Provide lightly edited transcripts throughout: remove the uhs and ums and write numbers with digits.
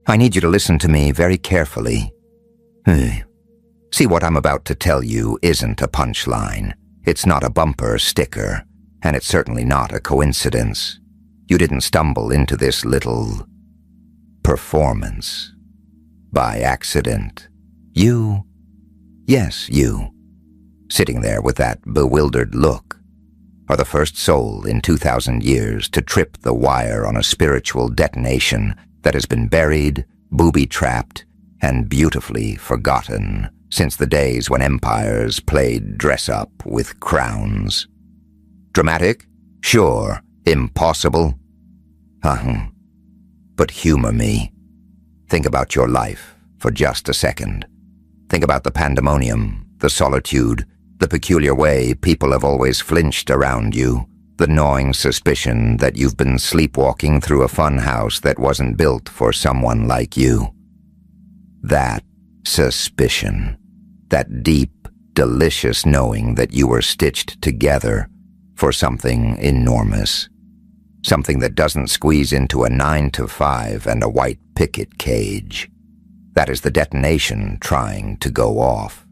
I need you to listen to me very carefully. See, what I'm about to tell you isn't a punchline. It's not a bumper sticker, and it's certainly not a coincidence. You didn't stumble into this little performance by accident. You, yes, you, sitting there with that bewildered look, are the first soul in 2,000 years to trip the wire on a spiritual detonation that has been buried, booby-trapped, and beautifully forgotten since the days when empires played dress-up with crowns. Dramatic? Sure. Impossible? But humor me. Think about your life for just a second. Think about the pandemonium, the solitude, the peculiar way people have always flinched around you, the gnawing suspicion that you've been sleepwalking through a fun house that wasn't built for someone like you. That suspicion, that deep, delicious knowing that you were stitched together for something enormous, something that doesn't squeeze into a 9-to-5 and a white picket cage. That is the detonation trying to go off.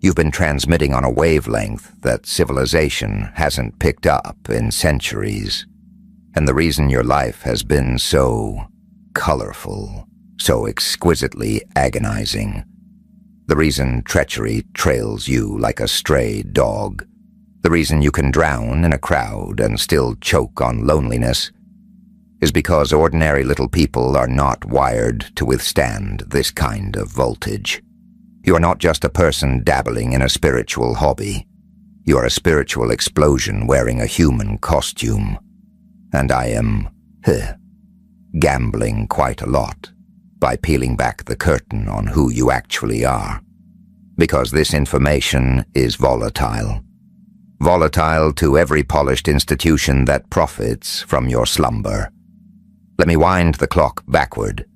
You've been transmitting on a wavelength that civilization hasn't picked up in centuries. And the reason your life has been so colorful, so exquisitely agonizing, the reason treachery trails you like a stray dog, the reason you can drown in a crowd and still choke on loneliness, is because ordinary little people are not wired to withstand this kind of voltage. You are not just a person dabbling in a spiritual hobby. You are a spiritual explosion wearing a human costume. And I am, gambling quite a lot by peeling back the curtain on who you actually are. Because this information is volatile. Volatile to every polished institution that profits from your slumber. Let me wind the clock backward.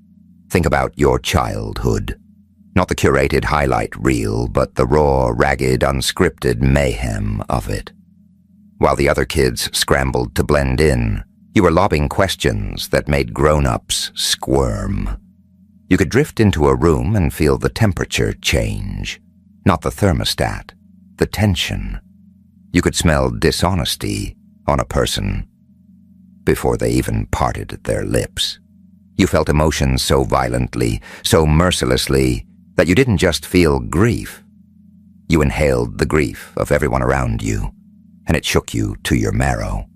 Think about your childhood. Not the curated highlight reel, but the raw, ragged, unscripted mayhem of it. While the other kids scrambled to blend in, you were lobbing questions that made grown-ups squirm. You could drift into a room and feel the temperature change. Not the thermostat, the tension. You could smell dishonesty on a person before they even parted their lips. You felt emotions so violently, so mercilessly, that you didn't just feel grief. You inhaled the grief of everyone around you, and it shook you to your marrow.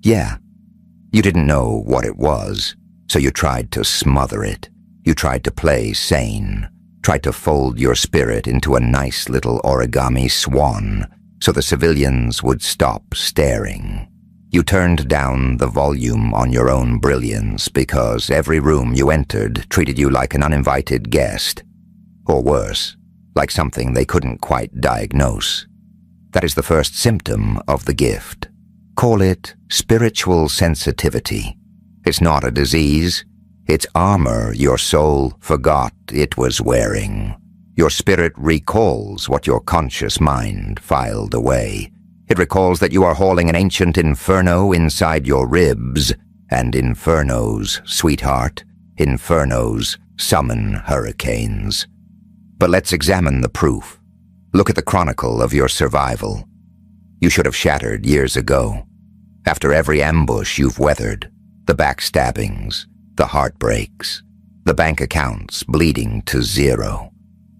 Yeah, you didn't know what it was, so you tried to smother it. You tried to play sane, tried to fold your spirit into a nice little origami swan so the civilians would stop staring. You turned down the volume on your own brilliance because every room you entered treated you like an uninvited guest. Or worse, like something they couldn't quite diagnose. That is the first symptom of the gift. Call it spiritual sensitivity. It's not a disease. It's armor your soul forgot it was wearing. Your spirit recalls what your conscious mind filed away. It recalls that you are hauling an ancient inferno inside your ribs, and infernos, sweetheart, infernos summon hurricanes. But let's examine the proof. Look at the chronicle of your survival. You should have shattered years ago. After every ambush you've weathered, the backstabbings, the heartbreaks, the bank accounts bleeding to zero,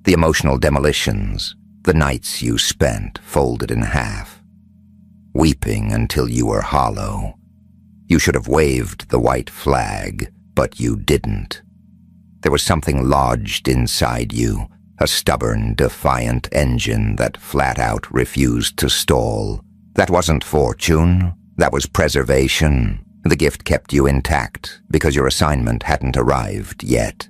the emotional demolitions, the nights you spent folded in half, weeping until you were hollow. You should have waved the white flag, but you didn't. There was something lodged inside you, a stubborn, defiant engine that flat out refused to stall. That wasn't fortune, that was preservation. The gift kept you intact because your assignment hadn't arrived yet.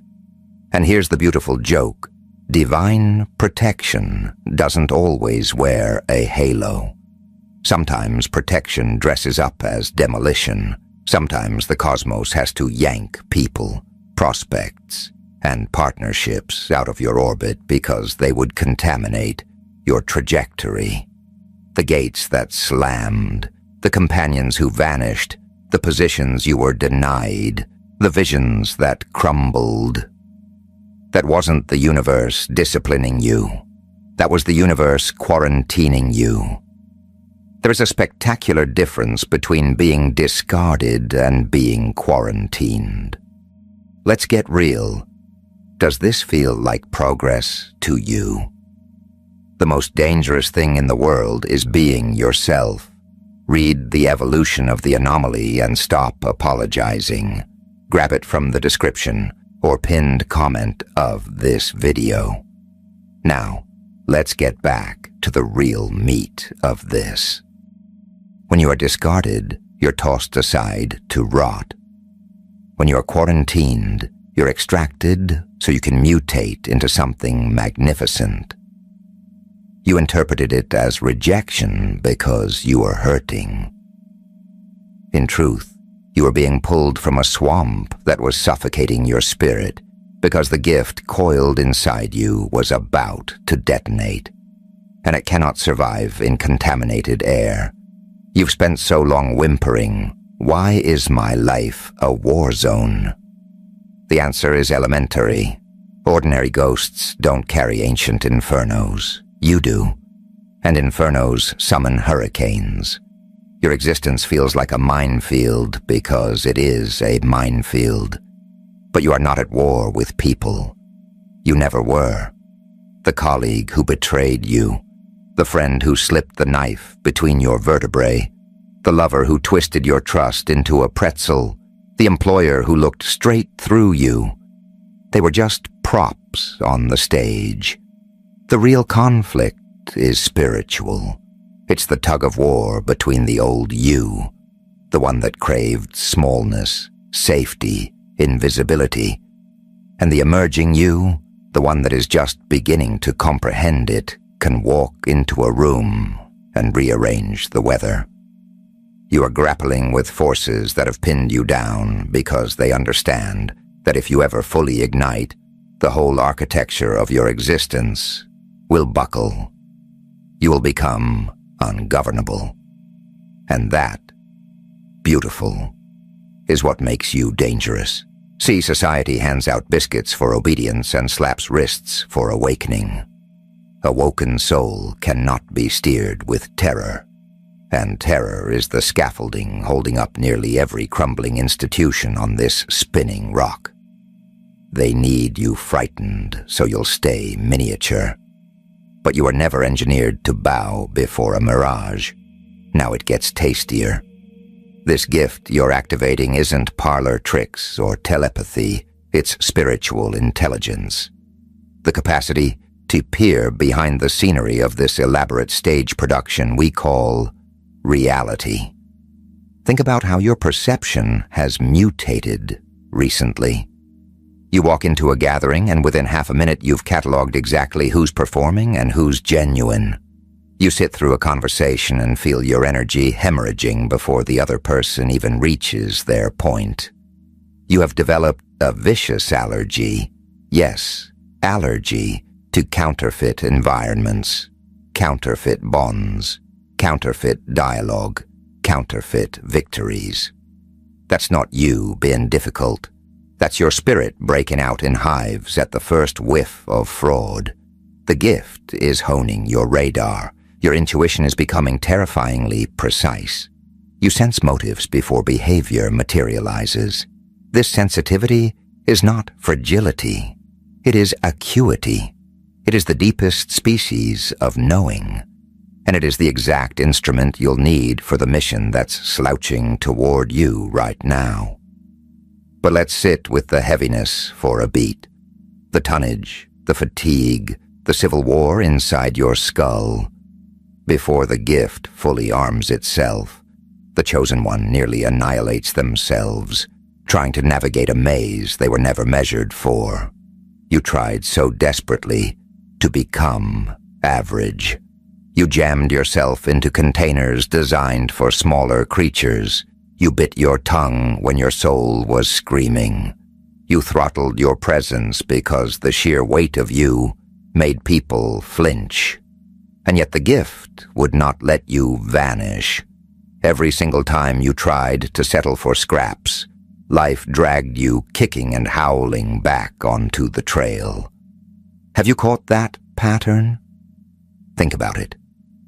And here's the beautiful joke. Divine protection doesn't always wear a halo. Sometimes protection dresses up as demolition. Sometimes the cosmos has to yank people, prospects, and partnerships out of your orbit because they would contaminate your trajectory. The gates that slammed, the companions who vanished, the positions you were denied, the visions that crumbled. That wasn't the universe disciplining you. That was the universe quarantining you. There is a spectacular difference between being discarded and being quarantined. Let's get real. Does this feel like progress to you? The most dangerous thing in the world is being yourself. Read The Evolution of the Anomaly and stop apologizing. Grab it from the description or pinned comment of this video. Now, let's get back to the real meat of this. When you are discarded, you're tossed aside to rot. When you are quarantined, you're extracted so you can mutate into something magnificent. You interpreted it as rejection because you were hurting. In truth, you were being pulled from a swamp that was suffocating your spirit because the gift coiled inside you was about to detonate, and it cannot survive in contaminated air. You've spent so long whimpering, "Why is my life a war zone?" The answer is elementary. Ordinary ghosts don't carry ancient infernos. You do. And infernos summon hurricanes. Your existence feels like a minefield because it is a minefield. But you are not at war with people. You never were. The colleague who betrayed you, the friend who slipped the knife between your vertebrae, the lover who twisted your trust into a pretzel, the employer who looked straight through you. They were just props on the stage. The real conflict is spiritual. It's the tug-of-war between the old you, the one that craved smallness, safety, invisibility, and the emerging you, the one that is just beginning to comprehend it, can walk into a room and rearrange the weather. You are grappling with forces that have pinned you down because they understand that if you ever fully ignite, the whole architecture of your existence will buckle. You will become ungovernable. And that, beautiful, is what makes you dangerous. See, society hands out biscuits for obedience and slaps wrists for awakening. A woken soul cannot be steered with terror, and terror is the scaffolding holding up nearly every crumbling institution on this spinning rock. They need you frightened so you'll stay miniature. But you are never engineered to bow before a mirage. Now it gets tastier. This gift you're activating isn't parlor tricks or telepathy, it's spiritual intelligence. The capacity to peer behind the scenery of this elaborate stage production we call reality. Think about how your perception has mutated recently. You walk into a gathering and within half a minute you've cataloged exactly who's performing and who's genuine. You sit through a conversation and feel your energy hemorrhaging before the other person even reaches their point. You have developed a vicious allergy, yes, allergy, to counterfeit environments, counterfeit bonds, counterfeit dialogue, counterfeit victories. That's not you being difficult. That's your spirit breaking out in hives at the first whiff of fraud. The gift is honing your radar. Your intuition is becoming terrifyingly precise. You sense motives before behavior materializes. This sensitivity is not fragility. It is acuity. It is the deepest species of knowing. And it is the exact instrument you'll need for the mission that's slouching toward you right now. But let's sit with the heaviness for a beat. The tonnage, the fatigue, the civil war inside your skull. Before the gift fully arms itself, the chosen one nearly annihilates themselves, trying to navigate a maze they were never measured for. You tried so desperately to become average. You jammed yourself into containers designed for smaller creatures. You bit your tongue when your soul was screaming. You throttled your presence because the sheer weight of you made people flinch. And yet the gift would not let you vanish. Every single time you tried to settle for scraps, life dragged you kicking and howling back onto the trail. Have you caught that pattern? Think about it.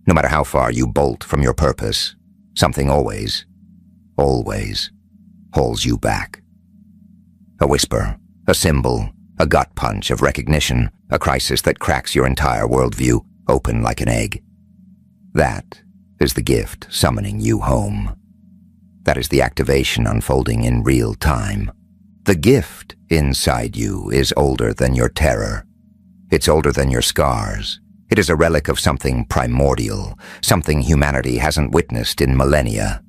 No matter how far you bolt from your purpose, something always hauls you back. A whisper, a symbol, a gut punch of recognition, a crisis that cracks your entire worldview open like an egg. That is the gift summoning you home. That is the activation unfolding in real time. The gift inside you is older than your terror. It's older than your scars. It is a relic of something primordial, something humanity hasn't witnessed in millennia.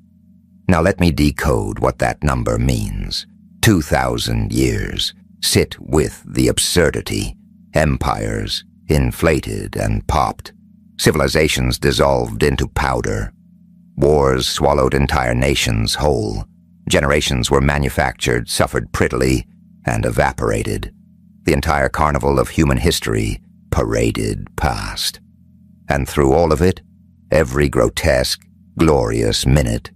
Now let me decode what that number means. 2,000 years. Sit with the absurdity. Empires inflated and popped. Civilizations dissolved into powder. Wars swallowed entire nations whole. Generations were manufactured, suffered prettily, and evaporated. The entire carnival of human history paraded past. And through all of it, every grotesque, glorious minute,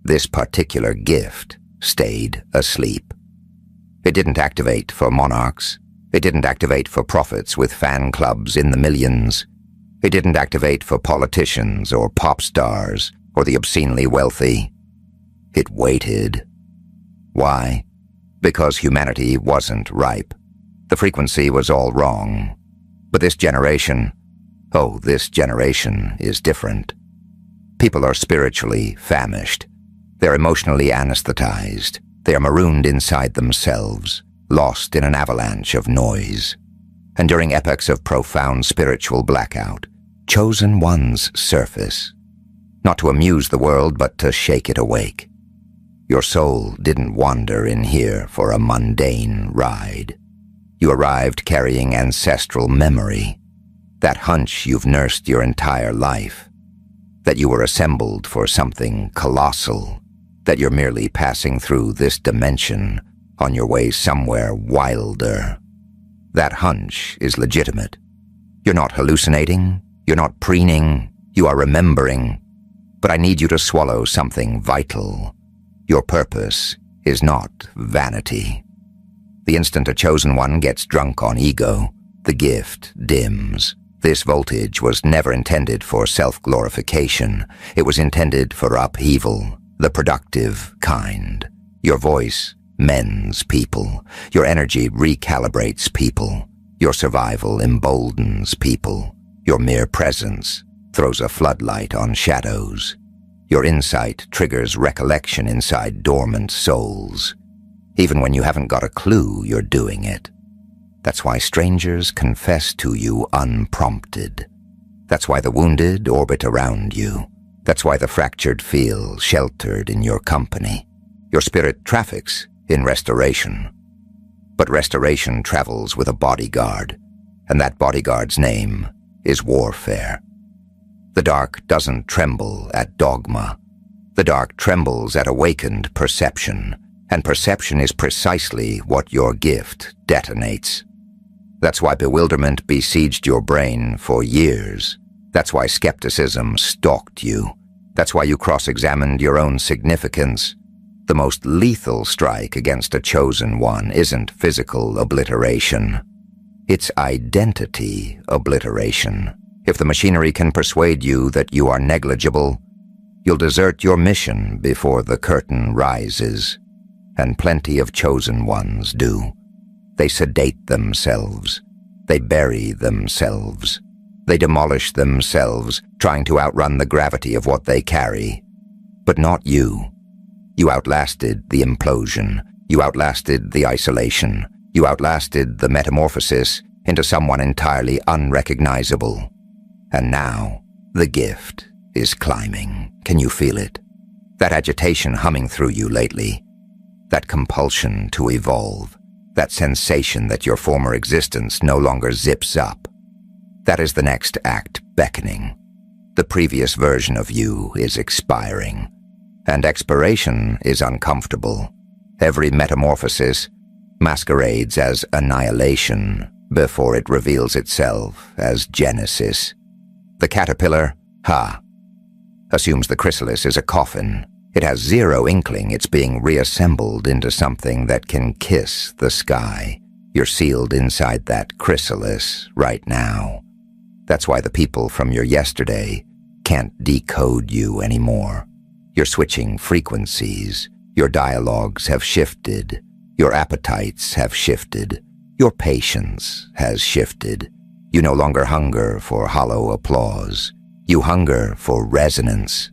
this particular gift stayed asleep. It didn't activate for monarchs. It didn't activate for prophets with fan clubs in the millions. It didn't activate for politicians or pop stars or the obscenely wealthy. It waited. Why? Because humanity wasn't ripe. The frequency was all wrong. But this generation is different. People are spiritually famished. They're emotionally anesthetized. They are marooned inside themselves, lost in an avalanche of noise. And during epochs of profound spiritual blackout, chosen ones surface, not to amuse the world, but to shake it awake. Your soul didn't wander in here for a mundane ride. You arrived carrying ancestral memory, that hunch you've nursed your entire life, that you were assembled for something colossal, that you're merely passing through this dimension on your way somewhere wilder. That hunch is legitimate. You're not hallucinating, you're not preening, you are remembering. But I need you to swallow something vital. Your purpose is not vanity. The instant a chosen one gets drunk on ego, the gift dims. This voltage was never intended for self-glorification. It was intended for upheaval, the productive kind. Your voice mends people. Your energy recalibrates people. Your survival emboldens people. Your mere presence throws a floodlight on shadows. Your insight triggers recollection inside dormant souls. Even when you haven't got a clue you're doing it. That's why strangers confess to you unprompted. That's why the wounded orbit around you. That's why the fractured feel sheltered in your company. Your spirit traffics in restoration. But restoration travels with a bodyguard, and that bodyguard's name is warfare. The dark doesn't tremble at dogma. The dark trembles at awakened perception, and perception is precisely what your gift detonates. That's why bewilderment besieged your brain for years. That's why skepticism stalked you. That's why you cross-examined your own significance. The most lethal strike against a chosen one isn't physical obliteration. It's identity obliteration. If the machinery can persuade you that you are negligible, you'll desert your mission before the curtain rises. And plenty of chosen ones do. They sedate themselves. They bury themselves. They demolish themselves, trying to outrun the gravity of what they carry. But not you. You outlasted the implosion. You outlasted the isolation. You outlasted the metamorphosis into someone entirely unrecognizable. And now, the gift is climbing. Can you feel it? That agitation humming through you lately. That compulsion to evolve. That sensation that your former existence no longer zips up. That is the next act beckoning. The previous version of you is expiring. And expiration is uncomfortable. Every metamorphosis masquerades as annihilation before it reveals itself as genesis. The caterpillar, assumes the chrysalis is a coffin. It has zero inkling it's being reassembled into something that can kiss the sky. You're sealed inside that chrysalis right now. That's why the people from your yesterday can't decode you anymore. You're switching frequencies. Your dialogues have shifted. Your appetites have shifted. Your patience has shifted. You no longer hunger for hollow applause. You hunger for resonance.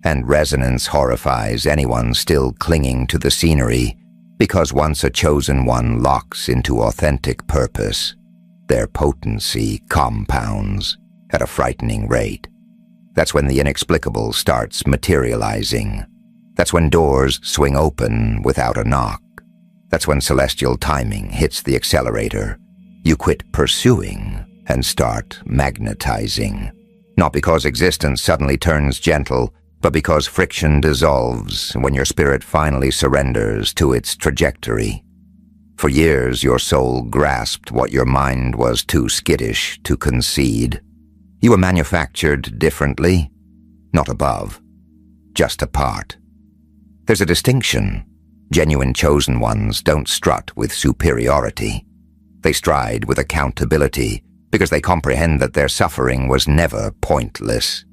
And resonance horrifies anyone still clinging to the scenery, because once a chosen one locks into authentic purpose, their potency compounds at a frightening rate. That's when the inexplicable starts materializing. That's when doors swing open without a knock. That's when celestial timing hits the accelerator. You quit pursuing and start magnetizing. Not because existence suddenly turns gentle, but because friction dissolves when your spirit finally surrenders to its trajectory. For years, your soul grasped what your mind was too skittish to concede. You were manufactured differently, not above, just apart. There's a distinction. Genuine chosen ones don't strut with superiority. They stride with accountability because they comprehend that their suffering was never pointless.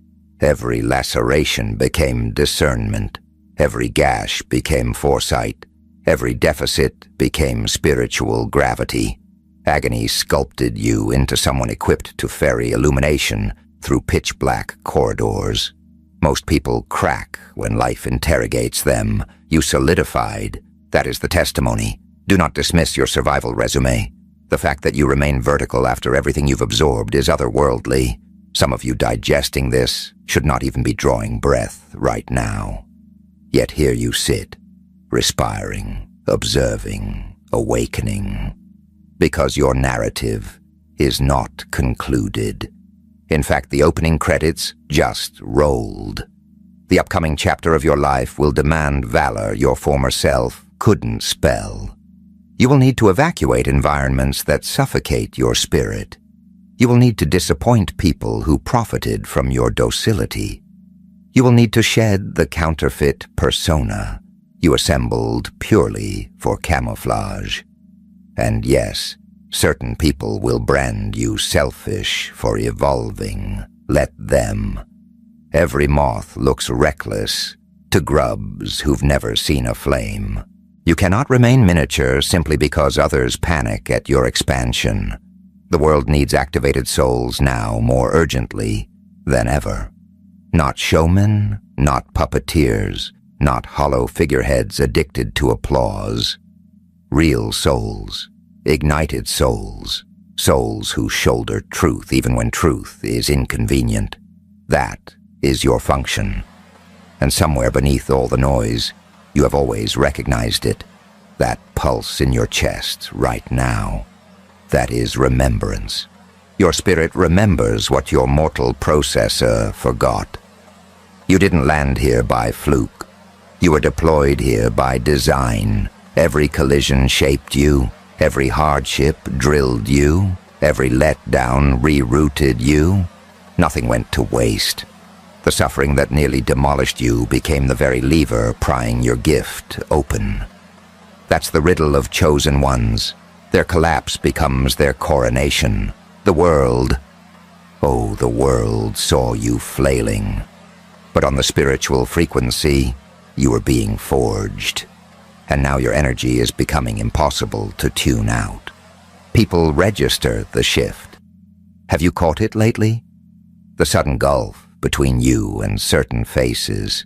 Every laceration became discernment. Every gash became foresight. Every deficit became spiritual gravity. Agony sculpted you into someone equipped to ferry illumination through pitch-black corridors. Most people crack when life interrogates them. You solidified. That is the testimony. Do not dismiss your survival resume. The fact that you remain vertical after everything you've absorbed is otherworldly. Some of you digesting this should not even be drawing breath right now. Yet here you sit, respiring, observing, awakening, because your narrative is not concluded. In fact, the opening credits just rolled. The upcoming chapter of your life will demand valor your former self couldn't spell. You will need to evacuate environments that suffocate your spirit. You will need to disappoint people who profited from your docility. You will need to shed the counterfeit persona you assembled purely for camouflage. And yes, certain people will brand you selfish for evolving. Let them. Every moth looks reckless to grubs who've never seen a flame. You cannot remain miniature simply because others panic at your expansion. The world needs activated souls now more urgently than ever. Not showmen, not puppeteers, not hollow figureheads addicted to applause. Real souls, ignited souls, souls who shoulder truth even when truth is inconvenient. That is your function. And somewhere beneath all the noise, you have always recognized it. That pulse in your chest right now. That is remembrance. Your spirit remembers what your mortal processor forgot. You didn't land here by fluke. You were deployed here by design. Every collision shaped you. Every hardship drilled you. Every letdown rerouted you. Nothing went to waste. The suffering that nearly demolished you became the very lever prying your gift open. That's the riddle of chosen ones. Their collapse becomes their coronation. The world, oh, the world saw you flailing. But on the spiritual frequency, you were being forged. And now your energy is becoming impossible to tune out. People register the shift. Have you caught it lately? The sudden gulf between you and certain faces.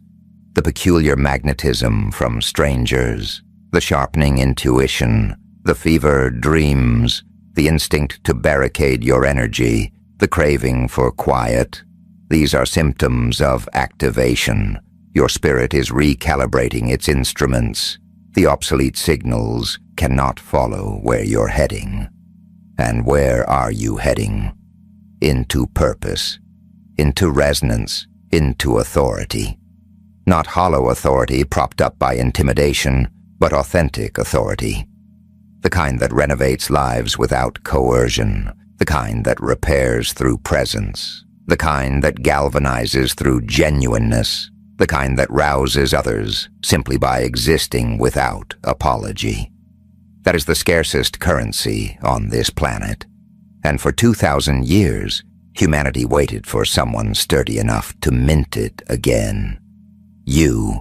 The peculiar magnetism from strangers. The sharpening intuition. The fever dreams, the instinct to barricade your energy, the craving for quiet. These are symptoms of activation. Your spirit is recalibrating its instruments. The obsolete signals cannot follow where you're heading. And where are you heading? Into purpose, into resonance, into authority. Not hollow authority propped up by intimidation, but authentic authority. The kind that renovates lives without coercion, the kind that repairs through presence, the kind that galvanizes through genuineness, the kind that rouses others simply by existing without apology. That is the scarcest currency on this planet, and for 2,000 years, humanity waited for someone sturdy enough to mint it again. You.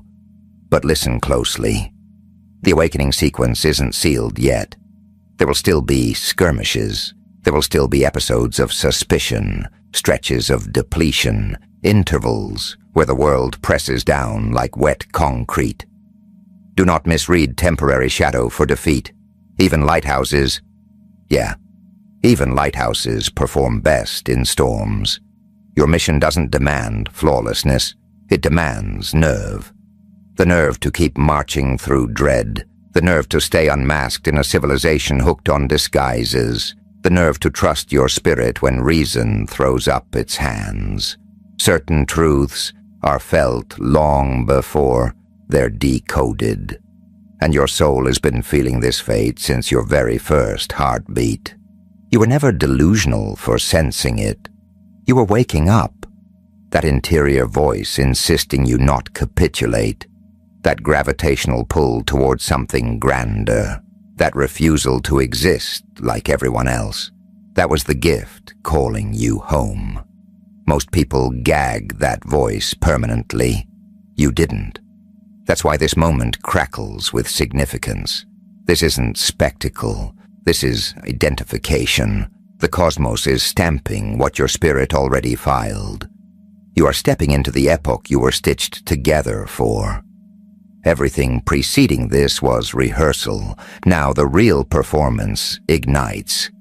But listen closely. The awakening sequence isn't sealed yet. There will still be skirmishes. There will still be episodes of suspicion, stretches of depletion, intervals where the world presses down like wet concrete. Do not misread temporary shadow for defeat. Even lighthouses perform best in storms. Your mission doesn't demand flawlessness. It demands nerve. The nerve to keep marching through dread. The nerve to stay unmasked in a civilization hooked on disguises. The nerve to trust your spirit when reason throws up its hands. Certain truths are felt long before they're decoded. And your soul has been feeling this fate since your very first heartbeat. You were never delusional for sensing it. You were waking up. That interior voice insisting you not capitulate. That gravitational pull towards something grander. That refusal to exist like everyone else. That was the gift calling you home. Most people gag that voice permanently. You didn't. That's why this moment crackles with significance. This isn't spectacle. This is identification. The cosmos is stamping what your spirit already filed. You are stepping into the epoch you were stitched together for. Everything preceding this was rehearsal. Now the real performance ignites.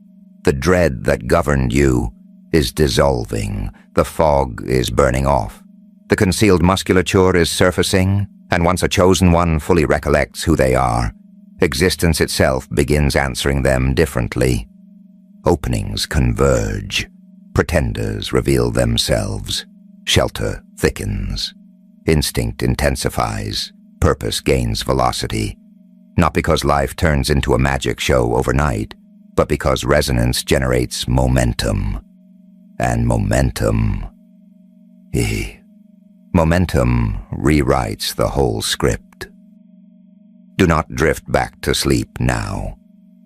The dread that governed you is dissolving. The fog is burning off. The concealed musculature is surfacing, and once a chosen one fully recollects who they are, existence itself begins answering them differently. Openings converge. Pretenders reveal themselves. Shelter thickens. Instinct intensifies. Purpose gains velocity. Not because life turns into a magic show overnight, but because resonance generates momentum. And momentum rewrites the whole script. Do not drift back to sleep now.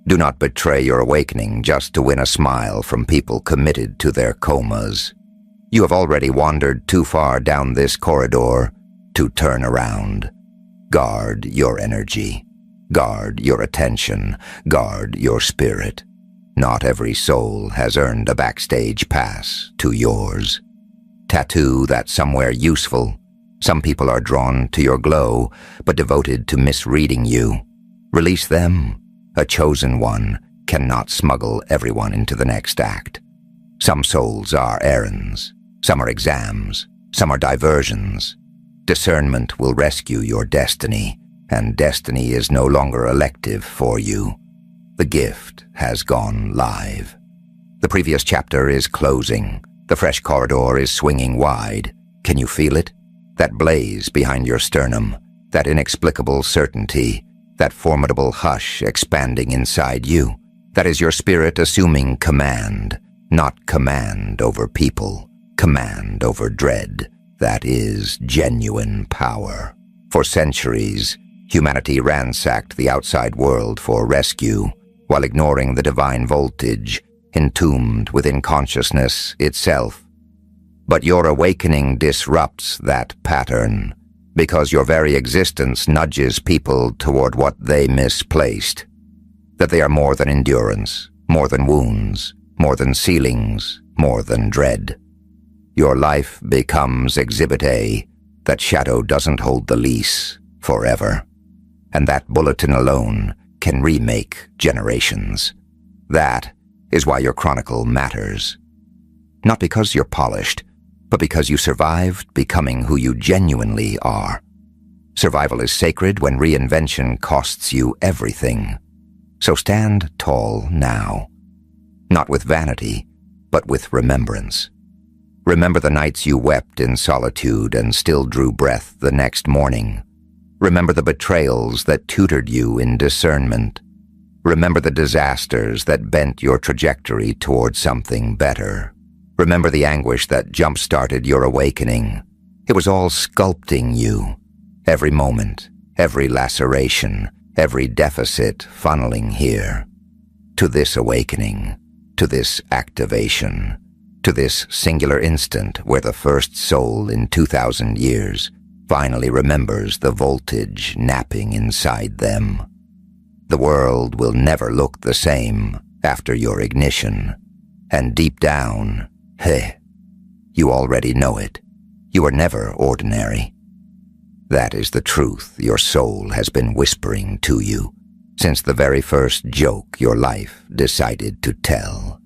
Do not betray your awakening just to win a smile from people committed to their comas. You have already wandered too far down this corridor to turn around. Guard your energy. Guard your attention. Guard your spirit. Not every soul has earned a backstage pass to yours. Tattoo that somewhere useful. Some people are drawn to your glow, but devoted to misreading you. Release them. A chosen one cannot smuggle everyone into the next act. Some souls are errands. Some are exams. Some are diversions. Discernment will rescue your destiny, and destiny is no longer elective for you. The gift has gone live. The previous chapter is closing. The fresh corridor is swinging wide. Can you feel it? That blaze behind your sternum, that inexplicable certainty, that formidable hush expanding inside you. That is your spirit assuming command, not command over people, command over dread. That is genuine power. For centuries, humanity ransacked the outside world for rescue, while ignoring the divine voltage entombed within consciousness itself. But your awakening disrupts that pattern, because your very existence nudges people toward what they misplaced. That they are more than endurance, more than wounds, more than ceilings, more than dread. Your life becomes Exhibit A, that shadow doesn't hold the lease forever. And that bulletin alone can remake generations. That is why your chronicle matters. Not because you're polished, but because you survived becoming who you genuinely are. Survival is sacred when reinvention costs you everything. So stand tall now. Not with vanity, but with remembrance. Remember the nights you wept in solitude and still drew breath the next morning. Remember the betrayals that tutored you in discernment. Remember the disasters that bent your trajectory toward something better. Remember the anguish that jump-started your awakening. It was all sculpting you. Every moment, every laceration, every deficit funneling here. To this awakening, to this activation, to this singular instant where the first soul in 2,000 years finally remembers the voltage napping inside them. The world will never look the same after your ignition. And deep down, you already know it. You are never ordinary. That is the truth your soul has been whispering to you since the very first joke your life decided to tell.